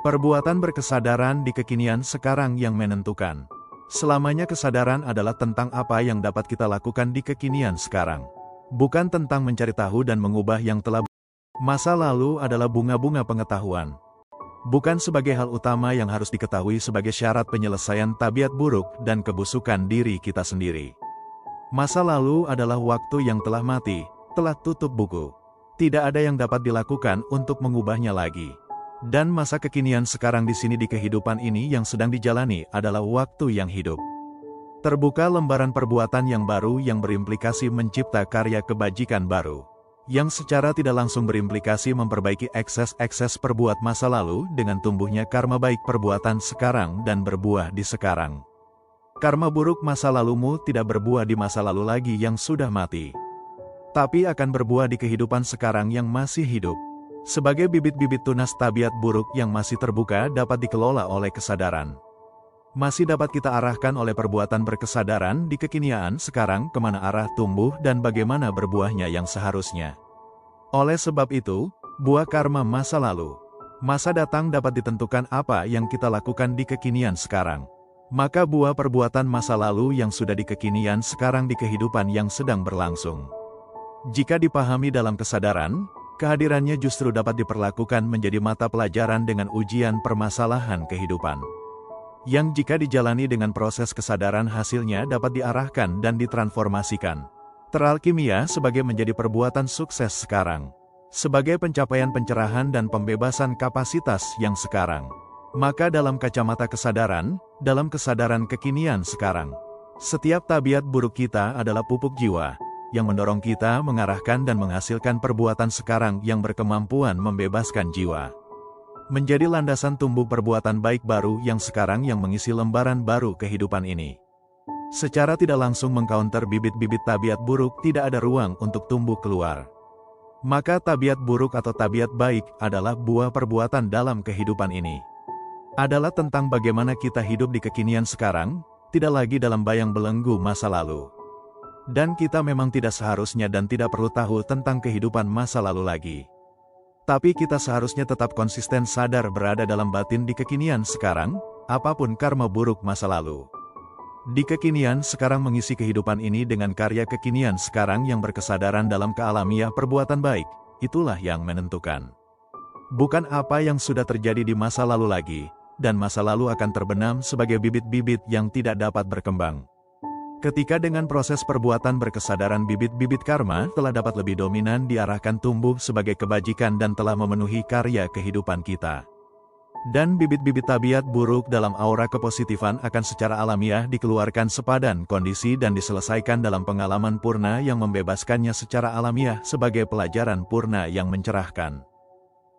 Perbuatan berkesadaran di kekinian sekarang yang menentukan. Selamanya kesadaran adalah tentang apa yang dapat kita lakukan di kekinian sekarang. Bukan tentang mencari tahu dan mengubah yang telah. Masa lalu adalah bunga-bunga pengetahuan. Bukan sebagai hal utama yang harus diketahui sebagai syarat penyelesaian tabiat buruk dan kebusukan diri kita sendiri. Masa lalu adalah waktu yang telah mati, telah tutup buku. Tidak ada yang dapat dilakukan untuk mengubahnya lagi. Dan masa kekinian sekarang di sini di kehidupan ini yang sedang dijalani adalah waktu yang hidup. Terbuka lembaran perbuatan yang baru yang berimplikasi mencipta karya kebajikan baru. Yang secara tidak langsung berimplikasi memperbaiki ekses-ekses perbuat masa lalu dengan tumbuhnya karma baik perbuatan sekarang dan berbuah di sekarang. Karma buruk masa lalumu tidak berbuah di masa lalu lagi yang sudah mati. Tapi akan berbuah di kehidupan sekarang yang masih hidup. Sebagai bibit-bibit tunas tabiat buruk yang masih terbuka dapat dikelola oleh kesadaran. Masih dapat kita arahkan oleh perbuatan berkesadaran di kekinian sekarang kemana arah tumbuh dan bagaimana berbuahnya yang seharusnya. Oleh sebab itu, buah karma masa lalu, masa datang dapat ditentukan apa yang kita lakukan di kekinian sekarang. Maka buah perbuatan masa lalu yang sudah di kekinian sekarang di kehidupan yang sedang berlangsung. Jika dipahami dalam kesadaran, kehadirannya justru dapat diperlakukan menjadi mata pelajaran dengan ujian permasalahan kehidupan. Yang jika dijalani dengan proses kesadaran hasilnya dapat diarahkan dan ditransformasikan. Teralkimia sebagai menjadi perbuatan sukses sekarang. Sebagai pencapaian pencerahan dan pembebasan kapasitas yang sekarang. Maka dalam kacamata kesadaran, dalam kesadaran kekinian sekarang, setiap tabiat buruk kita adalah pupuk jiwa yang mendorong kita mengarahkan dan menghasilkan perbuatan sekarang yang berkemampuan membebaskan jiwa. Menjadi landasan tumbuh perbuatan baik baru yang sekarang yang mengisi lembaran baru kehidupan ini. Secara tidak langsung mengcounter bibit-bibit tabiat buruk tidak ada ruang untuk tumbuh keluar. Maka tabiat buruk atau tabiat baik adalah buah perbuatan dalam kehidupan ini. Adalah tentang bagaimana kita hidup di kekinian sekarang, tidak lagi dalam bayang belenggu masa lalu. Dan kita memang tidak seharusnya dan tidak perlu tahu tentang kehidupan masa lalu lagi. Tapi kita seharusnya tetap konsisten sadar berada dalam batin di kekinian sekarang, apapun karma buruk masa lalu. Di kekinian sekarang mengisi kehidupan ini dengan karya kekinian sekarang yang berkesadaran dalam kealamiah perbuatan baik, itulah yang menentukan. Bukan apa yang sudah terjadi di masa lalu lagi, dan masa lalu akan terbenam sebagai bibit-bibit yang tidak dapat berkembang. Ketika dengan proses perbuatan berkesadaran bibit-bibit karma telah dapat lebih dominan diarahkan tumbuh sebagai kebajikan dan telah memenuhi karya kehidupan kita. Dan bibit-bibit tabiat buruk dalam aura kepositifan akan secara alamiah dikeluarkan sepadan kondisi dan diselesaikan dalam pengalaman purna yang membebaskannya secara alamiah sebagai pelajaran purna yang mencerahkan.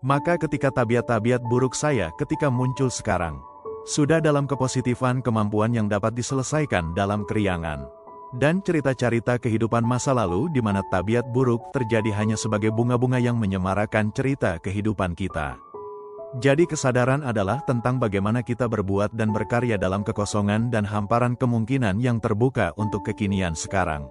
Maka ketika tabiat-tabiat buruk saya ketika muncul sekarang, sudah dalam kepositifan kemampuan yang dapat diselesaikan dalam keriangan. Dan cerita-cerita kehidupan masa lalu di mana tabiat buruk terjadi hanya sebagai bunga-bunga yang menyemarakan cerita kehidupan kita. Jadi kesadaran adalah tentang bagaimana kita berbuat dan berkarya dalam kekosongan dan hamparan kemungkinan yang terbuka untuk kekinian sekarang.